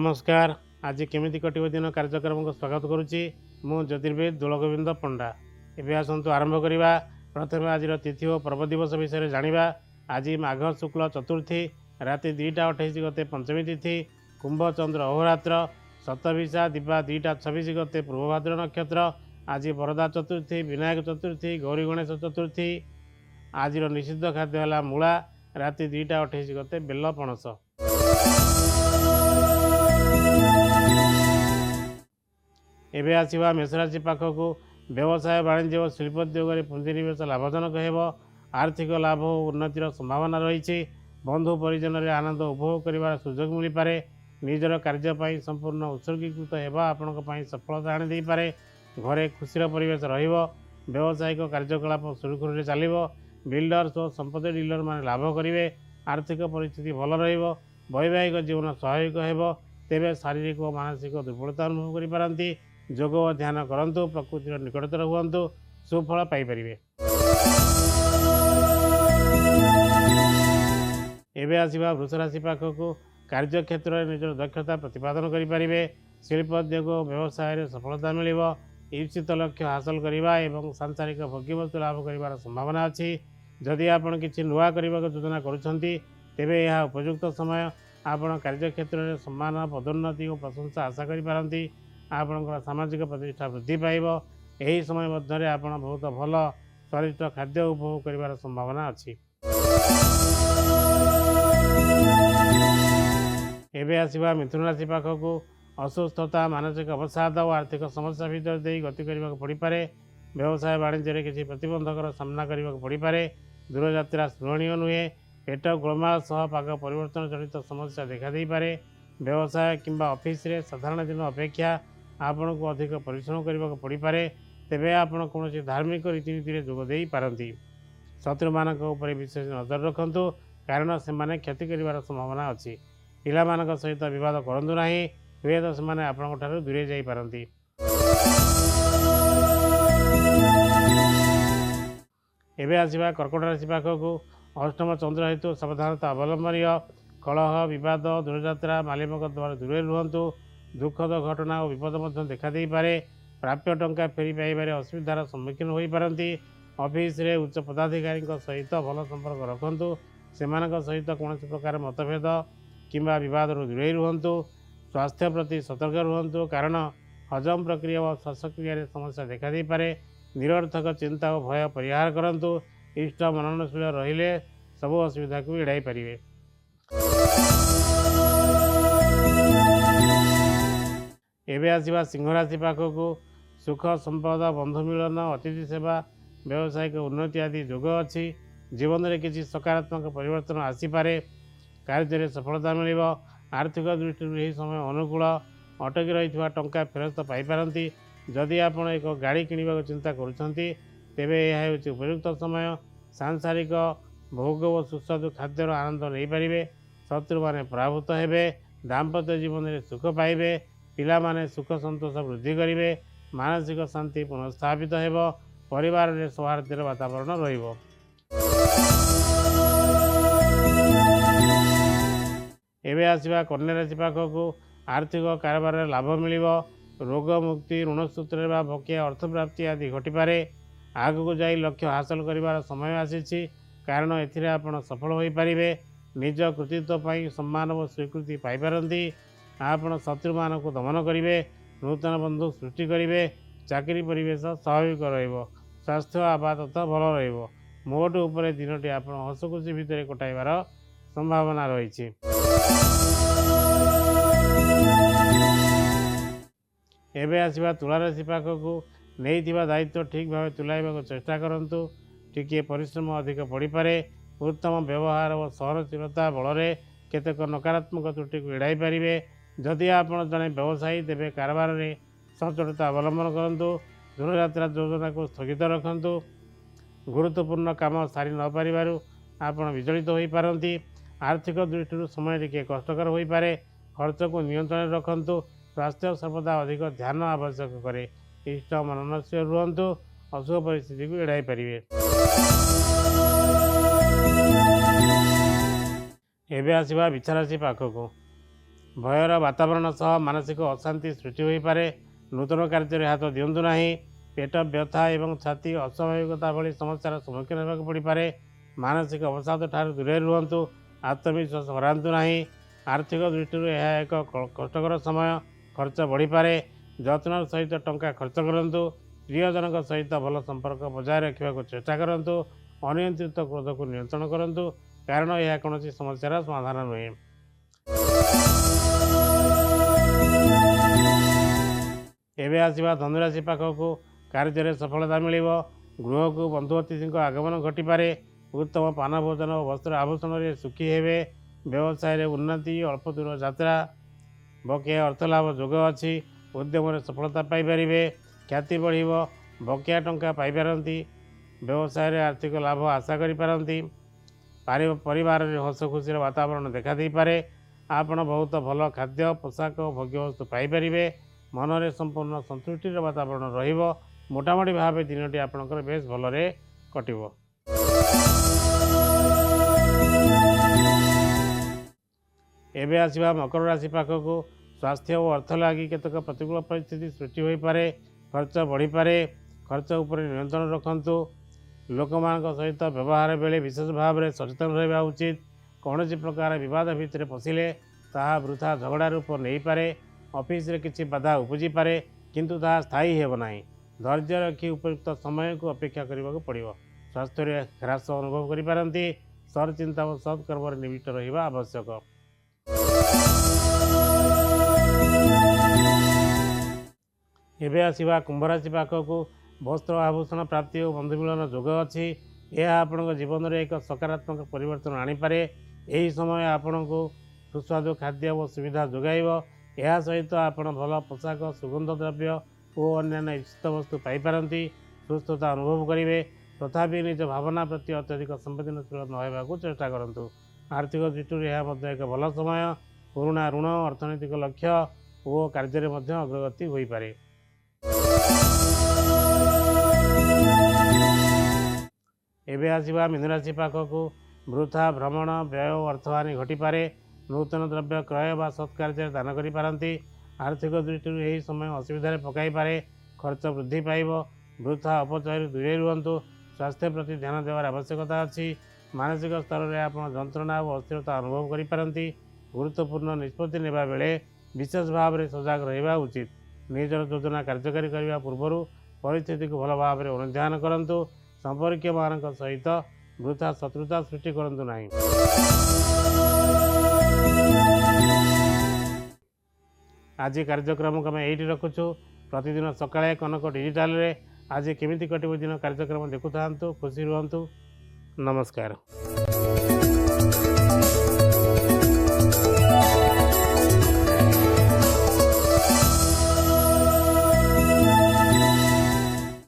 नमस्कार। आज केमिति कटिब दिन कार्यक्रम को स्वागत करुच्ची। मु ज्योतिर्विद दोलगोविंद पंडा। एबे आसंतु आरंभ करिबा। प्रथम आज तिथि और पर्व दिवस विषय जानिबा। आज माघ शुक्ल चतुर्थी राति 2:28 गते पंचमी तिथि, कुंभ चंद्र अहोरात्र, शतभिषा दिवा 2:26 गते पूर्वभाद्र नक्षत्र। आज वरदा चतुर्थी, विनायक चतुर्थी, गौरी गणेश चतुर्थी। आज निषिद्ध खाद्य है मूला। राति 2:28 गते बेल पणस। एबे आसिबा मेषराशि पाखक व्यवसाय वाणिज्य और शिल्पोद्योग में पुंजीनिवेश लाभजनक हेब। आर्थिक लाभ और उन्नतिर संभावना रही। बंधु परिजन रे आनंद उपभोग करिवार सुजोग मिली पारे। निजर कार्यपाई संपूर्ण उत्सर्गीकृत हेबा आपनक पई सफलता आनि देई पारे। घरे खुशीर परिवेश रहिबो। व्यावसायिक कार्यकलाप सुरखुर चलिबो। बिल्डर्स और संपत्ति डीलर माने लाभ करिवे। आर्थिक परिस्थिति भल रहिबो। वैवाहिक जीवन सहायक हेबो। तेबे शारीरिक और मानसिक दुर्बलता अनुभव करि पारंती। जोग और ध्यान करंतु। प्रकृतिर निकटतर हुअन्तु। सुफल पाई परिवे। एबे आसिबा वृषराशि पाखक कार्य क्षेत्र में निजर दक्षता प्रतिपादन करें। शिल्पोद्योग व्यवसाय सफलता मिल। ईप्सित लक्ष्य हासिल करने और सांसारिक भोग्यवस्तु लाभ कर संभावना अच्छी। जदि आपण किसी नुआ करने योजना करुँच तेबे यह उपयुक्त समय। आपण कार्य क्षेत्र में सम्मान पदोन्नति और प्रशंसा आशा करिपारंती। आपणकर सामाजिक प्रतिष्ठा वृद्धि पाइब। यही समय मध्य आपण बहुत भल स्वादिष्ट खाद्य उपभोग कर संभावना अच्छी। एबे आसिबा मिथुन राशि पाखक असुस्थता, मानसिक अवसाद और आर्थिक समस्या भीतर दे गति करने पड़ पारे। व्यवसाय वाणिज्य किसी प्रतिबंधकर सामना करने पड़ पारे। दूरयात्रा स्मरणीय नुहे। पेट गोलमाल सह पाग परिवर्तन जनित समस्या देखा दे पारे। व्यवसाय किंबा ऑफिस रे साधारण दिन अपेक्षा आपण को अधिक परिश्रम करने पड़ पारे। तेबे आपण कौन धार्मिक रीतिनीति जोग दे पारंती। शत्रु मानक ऊपर विशेष नजर रखंतु कारण से माने क्षति करिवार संभावना अच्छी। पिला मानक सहित विवाद करंतु नाही। हुए तो से आपंक ठारू दूरे जाई पारंती। एबे आसिबा कर्कट राशि पाखक अष्टम चंद्र हेतु सावधानता अवलंबनीय। कलह, विवाद, दूरयात्रा, मालिमक द्वारा दूरे रुहंतु। दुखद घटना और विपद मध्य देखा दे पारे। प्राप्य टंका फेरी पाइबारे असुविधार सम्मुखीन होई पारंती। ऑफिस रे उच्च पदाधिकारी सहित भल संपर्क रखंतु। सेमानक सहित कौन प्रकार मतभेद किंबा विवाद दूरे रुहंतु। स्वास्थ्य प्रति सतर्क रुहंतु कारण हजम प्रक्रिया और श्वासक्रिया समस्या देखा दे पारे। निरर्थक चिंता और भय परिहार करंतु। इष्ट मननशील रहिले सबु असुविधा को एड़ाई पारिबे। एबे आसिबा सिंह राशि पाखक सुख संपद, बंधु मिलन, अतिथि सेवा, व्यावसायिक उन्नति आदि जोग अच्छी। जीवन में किसी सकारात्मक परिवर्तन आसीपारे। कार्य सफलता मिल। आर्थिक दृष्टि यह समय अनुकूल। अटकी रही टंका फेरस्त पाइपारती। जदि आपण एक गाड़ी किणवा चिंता करुँच तेबे यह हूँ उपयुक्त समय। सांसारिक भोग और सुस्वादु खाद्यर आनंद नहीं पारे। शत्रु माने पराभूत हेबे। दाम्पत्य जीवन में सुख पाइबे। पिला माने सुख संतोष वृद्धि करिवे। मानसिक शांति पुनर्स्थापित हेब। परिवार में सौहार्द्र वातावरण रहिबो। एबे आसिबा कन्या राशि पाखक आर्थिक कारोबार लाभ मिल। रोग मुक्ति, ऋण सूत्र बकिया अर्थ प्राप्ति आदि घटिपारे। आगक जाई लक्ष्य हासिल करिवार समय आसीछि कारण एथिरे आपण सफल होई पारिबे। निज कृतित्व पई सम्मान और स्वीकृति पाई पारंती। आपण शत्रु मान को दमन करिवे। नूतन बंधु सृष्टि करिवे। चाकरी परिवेश स्वाभाविक रहिबो। स्वास्थ्य आपाततः भल रहिबो। मोट उपरे दिनटी आपण हसखुशी भितर कटाइबार संभावना रही। एबे आसिबा तुला राशि पाखक नहीं दायित्व ठीक भाव तुलाइबा चेष्टा करंतु। टिके परिश्रम अधिक पड़ पारे। उत्तम व्यवहार और सहनशीलता बल केतेक नकारात्मक त्रुटि को एड़ाई पारे। जदि आपण जड़े व्यवसायी तेबे कारोबार में सचोटता अवलंबन करंतु। दूरयात्रा योजना को स्थगित रखंतु। गुरुत्वपूर्ण काम सारी न पारिबारु आपण विचलित होई पारंती। आर्थिक दृष्टि समय टिके कष्टकर होई पारे। खर्च को नियंत्रण रखंतु। स्वास्थ्य सर्वदा अधिक ध्यान आवश्यक करे। इष्ट मननशील रुहंतु। अशुभ परिस्थिति को एड़ाई पारिबे। एबे आसिबा बिछा राशि पाखक भयर वातावरण सह मानसिक अशांति सृष्टि हो पारे। नूतन कार्य हाथ दिंतु ना। पेट व्यथा एवं छाती अस्वाभाविकता भली समस्यार सम्मुखीन होगा पड़ पारे। मानसिक अवसाद ठार दूरे रुहतु। आत्मविश्वास हरातु ना। आर्थिक दृष्टि यह एक कष्टकर समय। खर्च बढ़ी पारे। जत्न सहित टंका खर्च करूँ। प्रियजन सहित भल संपर्क बजाय रखा चेष्टा करूँ। अनियंत्रित क्रोध को नियंत्रण करूँ, कारण यह कौन समस्यार समाधान नुहे। एवं आसवा धनुराशि पाखक कार्य सफलता मिल। गृह को बंधु अतिथि आगमन घटीपे। उत्तम पान भोजन और वस्त्र आभूषण में सुखी हेबे। व्यवसाय उन्नति, अल्प दूर यात्रा, बकेया अर्थलाभ जोग अच्छी। उद्यम सफलता पाइपर। ख्याति बढ़। बकेया टंका पाइपारती। व्यवसाय आर्थिक लाभ आशा करपारती। परिवार में हस खुशी वातावरण देखा दे पारे। आपण बहुत भल खाद्य, पोशाक, भोग्यवस्तु पाइपर। मनरे संपूर्ण संतुष्टिर वातावरण रहिबो। मोटामोटी भाव दिनटी आपणकर बेस भलरे कटिबो। एबे आसीबा मकर राशि पाखक स्वास्थ्य और अर्थ लगी केतक प्रतिकूल परिस्थिति सृष्टि हो पारे। खर्च बढ़ी पारे। खर्च उपर नियंत्रण रखंतु। लोकमान सहित व्यवहार बेले विशेष भाव में सचेतन रहा उचित। कौन प्रकार विवाद भितर पशिले ताहा वृथा झगड़ा रूप नहीं पारे। ऑफिस रे किसी बाधा उपजी पारे, किंतु ताहा स्थायी हेब नाही। धैर्य रखी उपयुक्त समय को अपेक्षा करने को पड़ो। स्वास्थ्य रे ह्रास अनुभव करिपारंती। सर चिंता और सत्कर्म निविष्ट रहिबा आवश्यक। एबे आसीबा कुंभ राशि पाखक वस्त्र आभूषण प्राप्ति और बंधु मिलन जोग अच्छी। यह आपण जीवन में एक सकारात्मक परिवर्तन आनीपे। यही समय आपण को सुस्वादु खाद्य और सुविधा जोगाइब। यह सहित आपण भल पोशाक, सुगंध द्रव्य और अन्य इच्छित वस्तु पाइपारती। सुस्थता अनुभव करेंगे। तथापि निज भावना प्रति अत्यधिक संवेदनशील न होगा चेष्टा करूँ। आर्थिक दृष्टि यह एक भल समय। पुराणा ऋण, अर्थनैतिक लक्ष्य और कार्य अग्रगति हो पारे। एबे आसीबा मीन राशि पाखक वृथा भ्रमण, व्यय और अर्थहानि घटीपे। नूतन द्रव्य क्रय व सत्कार्य दान करिपारंती। आर्थिक दृष्टि यही समय असुविधा पकाई पारे। खर्च वृद्धि पाइब। वृथा अपचय दूरे रुहतु। स्वास्थ्य प्रति ध्यान देवार आवश्यकता अच्छी। मानसिक स्तर में आप जंत्रणा और अस्थिरता अनुभव करिपारंती। गुरुत्वपूर्ण निष्पत्ति नेबा बेले विशेष भाव में सजग रहिबा उचित। निजर योजना कार्यकारी करने पूर्व परिस्थिति को भल भाव में अनुध्यान करूँ। संपर्क मान सहित वृथा शत्रुता सृष्टि करूँ नहीं। आज कार्यक्रम को आम ये रखुचु। प्रतिदिन सकाळे कनक डिजिटाल रे आज केमिति कटिबो दिन कार्यक्रम देखु था। खुशी रुहतु। नमस्कार।